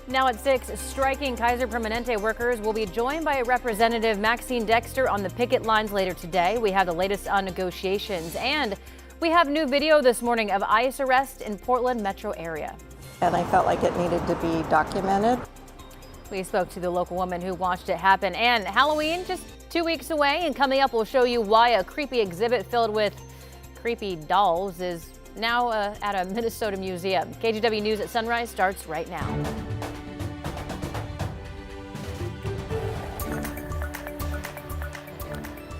Now at 6, striking Kaiser Permanente workers will be joined by Representative Maxine Dexter on the picket lines later today. We have the latest on negotiations, and we have new video this morning of ICE arrest in Portland metro area. And I felt like it needed to be documented. We spoke to the local woman who watched it happen. And Halloween just 2 weeks away, and coming up we'll show you why a creepy exhibit filled with creepy dolls is now at a Minnesota museum. KGW News at Sunrise starts right now.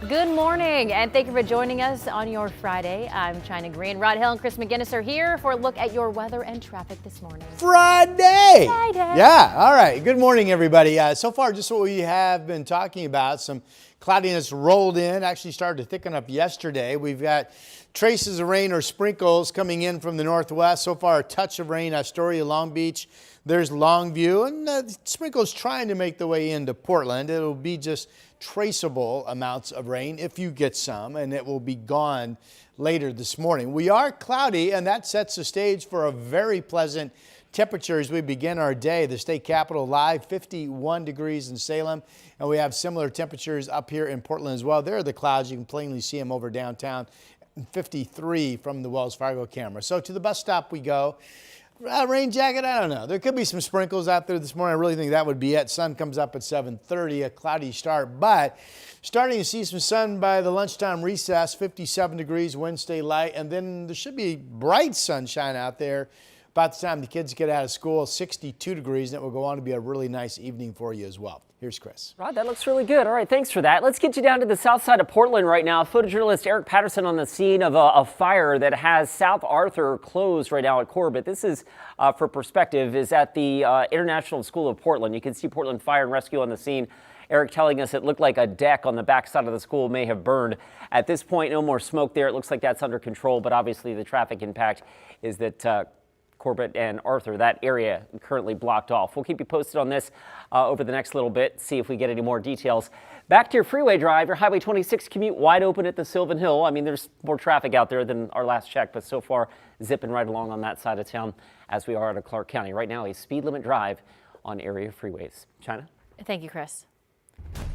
Good morning, and thank you for joining us on your Friday. I'm China Green. Rod Hill and Chris McGinnis are here for a look at your weather and traffic this morning. Friday! Yeah, all right. Good morning, everybody. So far, just what we have been talking about, some cloudiness rolled in, actually started to thicken up yesterday. We've got traces of rain or sprinkles coming in from the northwest. So far, a touch of rain, Astoria, Long Beach. There's Longview, and sprinkles trying to make the way into Portland. It'll be just traceable amounts of rain if you get some, and it will be gone later this morning. We are cloudy, and that sets the stage for a very pleasant temperature as we begin our day. The state capitol live, 51 degrees in Salem, and we have similar temperatures up here in Portland as well. There are the clouds. You can plainly see them over downtown. 53 from the Wells Fargo camera. So to the bus stop we go. Rain jacket, I don't know. There could be some sprinkles out there this morning. I really think that would be it. Sun comes up at 7:30, a cloudy start, but starting to see some sun by the lunchtime recess, 57 degrees, wind stay light, and then there should be bright sunshine out there about the time the kids get out of school, 62 degrees, and it will go on to be a really nice evening for you as well. Here's Chris. Rod, that looks really good. All right, thanks for that. Let's get you down to the south side of Portland right now. Photojournalist Eric Patterson on the scene of a fire that has South Arthur closed right now at Corbett. This is, for perspective, is at the International School of Portland. You can see Portland Fire and Rescue on the scene. Eric telling us it looked like a deck on the back side of the school may have burned. At this point, no more smoke there. It looks like that's under control, but obviously the traffic impact is that Corbett and Arthur, that area currently blocked off. We'll keep you posted on this over the next little bit, see if we get any more details. Back to your freeway drive, your Highway 26 commute wide open at the Sylvan Hill. I mean, there's more traffic out there than our last check, but so far zipping right along on that side of town as we are out of Clark County. Right now, a speed limit drive on area freeways. China? Thank you, Chris.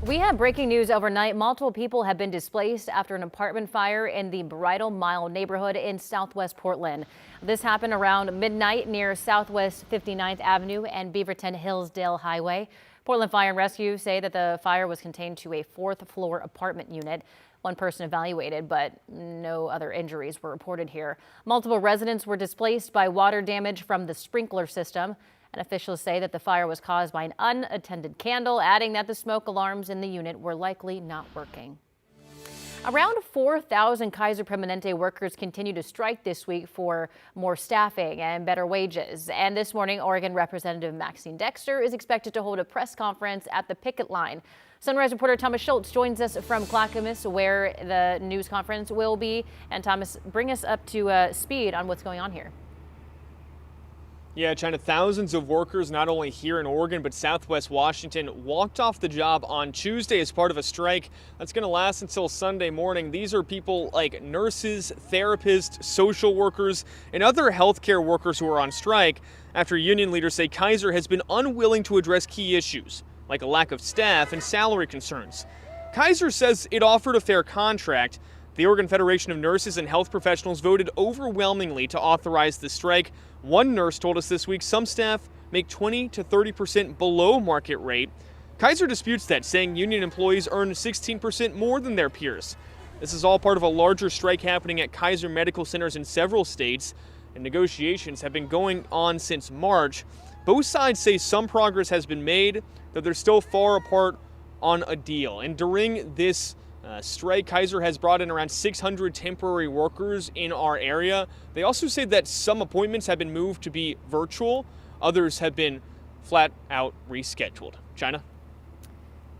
We have breaking news overnight. Multiple people have been displaced after an apartment fire in the Bridal Mile neighborhood in southwest Portland. This happened around midnight near Southwest 59th Avenue and Beaverton Hillsdale Highway. Portland Fire and Rescue say that the fire was contained to a fourth floor apartment unit. One person evaluated, but no other injuries were reported here. Multiple residents were displaced by water damage from the sprinkler system. And officials say that the fire was caused by an unattended candle, adding that the smoke alarms in the unit were likely not working. Around 4,000 Kaiser Permanente workers continue to strike this week for more staffing and better wages. And this morning, Oregon Representative Maxine Dexter is expected to hold a press conference at the picket line. Sunrise reporter Thomas Schultz joins us from Clackamas, where the news conference will be. And Thomas, bring us up to speed on what's going on here. Yeah, China, thousands of workers, not only here in Oregon, but Southwest Washington, walked off the job on Tuesday as part of a strike that's going to last until Sunday morning. These are people like nurses, therapists, social workers, and other healthcare workers who are on strike after union leaders say Kaiser has been unwilling to address key issues, like a lack of staff and salary concerns. Kaiser says it offered a fair contract. The Oregon Federation of Nurses and Health Professionals voted overwhelmingly to authorize the strike. One nurse told us this week some staff make 20 to 30% below market rate. Kaiser disputes that, saying union employees earn 16% more than their peers. This is all part of a larger strike happening at Kaiser medical centers in several states, and negotiations have been going on since March. Both sides say some progress has been made, though they're still far apart on a deal. And during this strike, Kaiser has brought in around 600 temporary workers in our area. They also say that some appointments have been moved to be virtual. Others have been flat out rescheduled. China?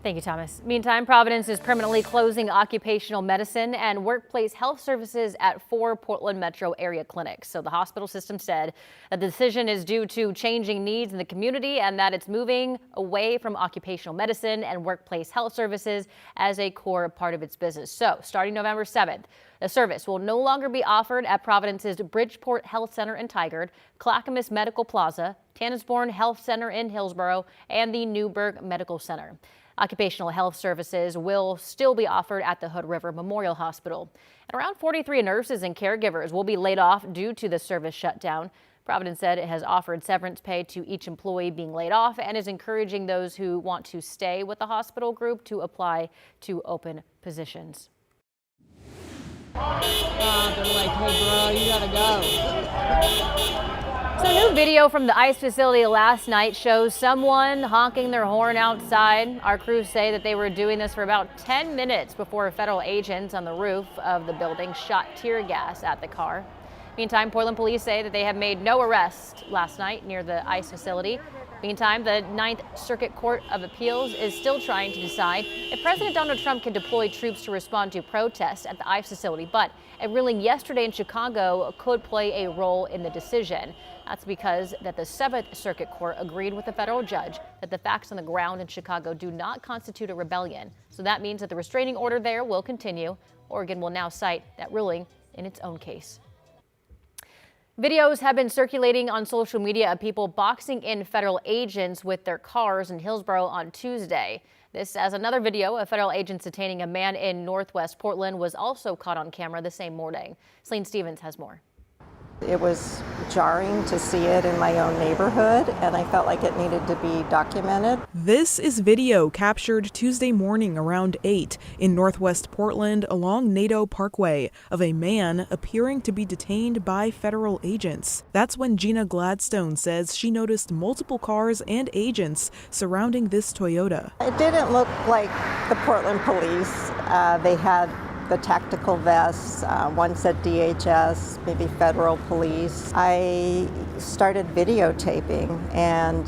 Thank you, Thomas. Meantime, Providence is permanently closing occupational medicine and workplace health services at 4 Portland metro area clinics. So the hospital system said that the decision is due to changing needs in the community and that it's moving away from occupational medicine and workplace health services as a core part of its business. So starting November 7th, the service will no longer be offered at Providence's Bridgeport Health Center in Tigard, Clackamas Medical Plaza, Tanasbourne Health Center in Hillsborough, and the Newburgh Medical Center. Occupational health services will still be offered at the Hood River Memorial Hospital. And around 43 nurses and caregivers will be laid off due to the service shutdown. Providence said it has offered severance pay to each employee being laid off and is encouraging those who want to stay with the hospital group to apply to open positions. They're like, hey, bro, you gotta go. So new video from the ICE facility last night shows someone honking their horn outside. Our crews say that they were doing this for about 10 minutes before federal agents on the roof of the building shot tear gas at the car. Meantime, Portland police say that they have made no arrests last night near the ICE facility. Meantime, the 9th Circuit Court of Appeals is still trying to decide if President Donald Trump can deploy troops to respond to protests at the ICE facility, but a ruling yesterday in Chicago could play a role in the decision. That's because that the 7th Circuit Court agreed with the federal judge that the facts on the ground in Chicago do not constitute a rebellion. So that means that the restraining order there will continue. Oregon will now cite that ruling in its own case. Videos have been circulating on social media of people boxing in federal agents with their cars in Hillsborough on Tuesday. This as another video of federal agents detaining a man in Northwest Portland was also caught on camera the same morning. Celine Stevens has more. It was jarring to see it in my own neighborhood, and I felt like it needed to be documented. This is video captured Tuesday morning around 8 in Northwest Portland along Nadeau Parkway of a man appearing to be detained by federal agents. That's when Gina Gladstone says she noticed multiple cars and agents surrounding this Toyota. It didn't look like the Portland police. They had the tactical vests, one said DHS, maybe federal police. I started videotaping, and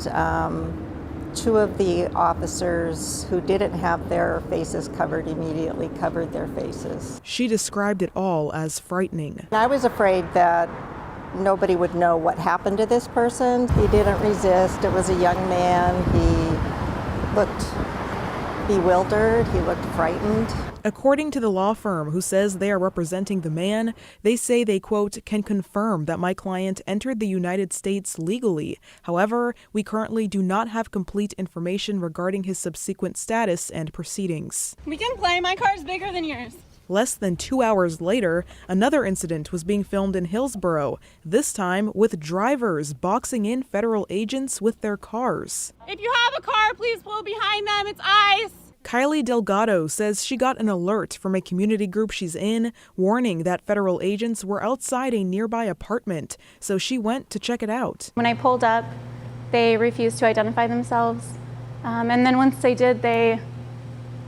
2 of the officers who didn't have their faces covered immediately covered their faces. She described it all as frightening. I was afraid that nobody would know what happened to this person. He didn't resist. It was a young man. He looked bewildered. He looked frightened. According to the law firm who says they are representing the man, they say they, quote, can confirm that my client entered the United States legally. However, we currently do not have complete information regarding his subsequent status and proceedings. We can play. My car's bigger than yours. Less than 2 hours later, another incident was being filmed in Hillsborough, this time with drivers boxing in federal agents with their cars. If you have a car, please pull behind them. It's ICE. Kylie Delgado says she got an alert from a community group she's in, warning that federal agents were outside a nearby apartment, so she went to check it out. When I pulled up, they refused to identify themselves. And then once they did, they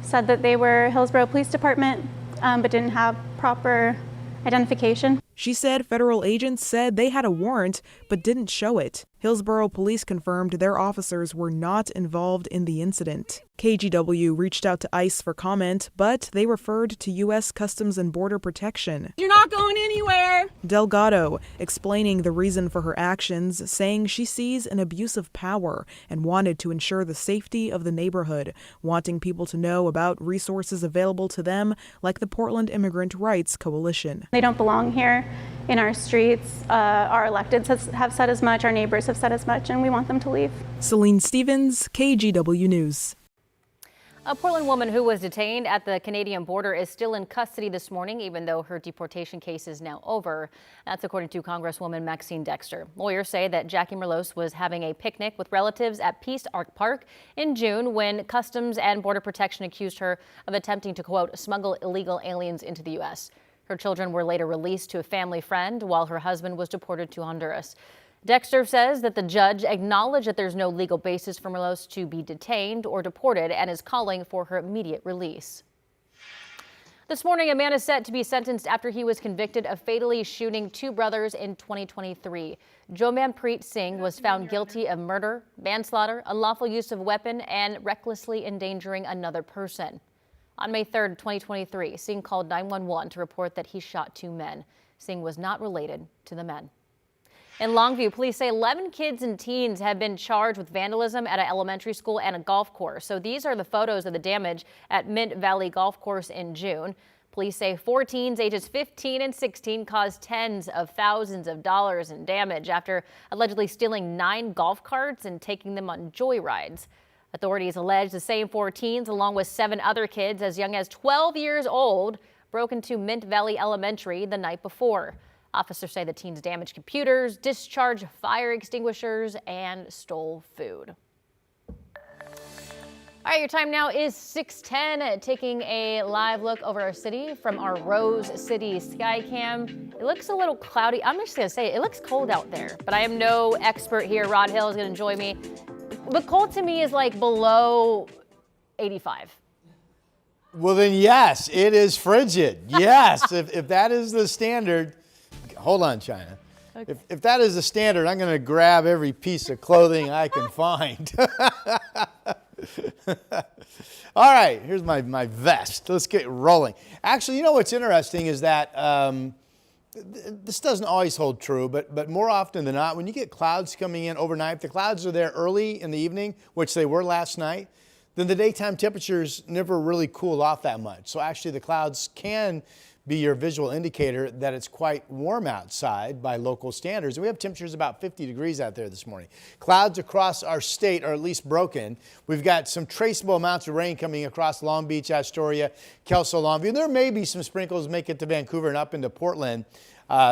said that they were Hillsborough Police Department, but didn't have proper identification. She said federal agents said they had a warrant, but didn't show it. Hillsborough police confirmed their officers were not involved in the incident. KGW reached out to ICE for comment, but they referred to U.S. Customs and Border Protection. You're not going anywhere. Delgado explaining the reason for her actions, saying she sees an abuse of power and wanted to ensure the safety of the neighborhood, wanting people to know about resources available to them like the Portland Immigrant Rights Coalition. They don't belong here in our streets. Our electeds have said as much, our neighbors have said as much, and we want them to leave. Celine Stevens, KGW News. A Portland woman who was detained at the Canadian border is still in custody this morning, even though her deportation case is now over. That's according to Congresswoman Maxine Dexter. Lawyers say that Jackie Merlos was having a picnic with relatives at Peace Arc Park in June when Customs and Border Protection accused her of attempting to, quote, smuggle illegal aliens into the U.S. Her children were later released to a family friend while her husband was deported to Honduras. Dexter says that the judge acknowledged that there's no legal basis for Merlos to be detained or deported and is calling for her immediate release. This morning, a man is set to be sentenced after he was convicted of fatally shooting two brothers in 2023. Jomanpreet Singh was found guilty of murder, manslaughter, unlawful use of a weapon, and recklessly endangering another person. On May 3rd, 2023, Singh called 911 to report that he shot two men. Singh was not related to the men. In Longview, police say 11 kids and teens have been charged with vandalism at an elementary school and a golf course. So these are the photos of the damage at Mint Valley Golf Course in June. Police say 4 teens ages 15 and 16 caused tens of thousands of dollars in damage after allegedly stealing 9 golf carts and taking them on joyrides. Authorities allege the same 4 teens, along with 7 other kids as young as 12 years old, broke into Mint Valley Elementary the night before. Officers say the teens damaged computers, discharged fire extinguishers, and stole food. All right, your time now is 6:10. Taking a live look over our city from our Rose City Skycam. It looks a little cloudy. I'm just going to say it looks cold out there, but I am no expert here. Rod Hill is going to join me. But cold to me is like below 85. Well, then, yes, it is frigid. Yes, if that is the standard. Hold on, China. Okay. If that is the standard, I'm going to grab every piece of clothing I can find. All right, here's my vest. Let's get rolling. Actually, you know what's interesting is that this doesn't always hold true, but more often than not, when you get clouds coming in overnight, if the clouds are there early in the evening, which they were last night, then the daytime temperatures never really cool off that much. So actually the clouds can be your visual indicator that it's quite warm outside by local standards. We have temperatures about 50 degrees out there this morning. Clouds across our state are at least broken. We've got some traceable amounts of rain coming across Long Beach, Astoria, Kelso, Longview. And there may be some sprinkles make it to Vancouver and up into Portland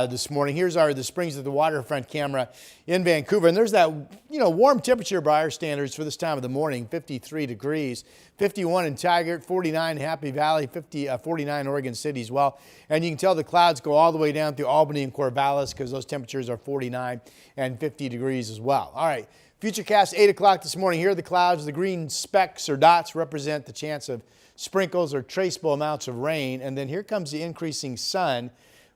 this morning. Here's the Springs of the Waterfront camera in Vancouver. And there's that, warm temperature by our standards for this time of the morning, 53 degrees, 51 in Tigard, 49 in Happy Valley, 49 in Oregon City as well. And you can tell the clouds go all the way down through Albany and Corvallis because those temperatures are 49 and 50 degrees as well. All right, Futurecast 8 o'clock this morning. Here are the clouds. The green specks or dots represent the chance of sprinkles or traceable amounts of rain. And then here comes the increasing sun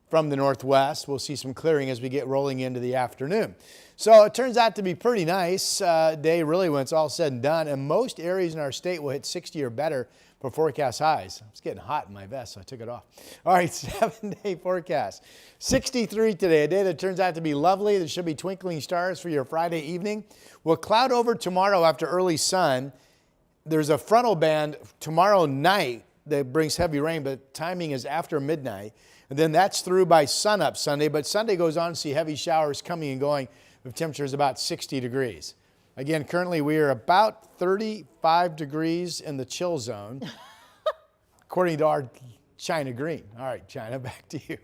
from the northwest. We'll see some clearing as we get rolling into the afternoon. So it turns out to be pretty nice day really when it's all said and done. And most areas in our state will hit 60 or better for forecast highs. It's getting hot in my vest, so I took it off. All right, 7-day forecast. 63 today, a day that turns out to be lovely. There should be twinkling stars for your Friday evening. We'll cloud over tomorrow after early sun. There's a frontal band tomorrow night that brings heavy rain, but timing is after midnight. And then that's through by sunup Sunday, but Sunday goes on to see heavy showers coming and going with temperatures about 60 degrees. Again, currently we are about 35 degrees in the chill zone, according to our China Green. All right, China, back to you.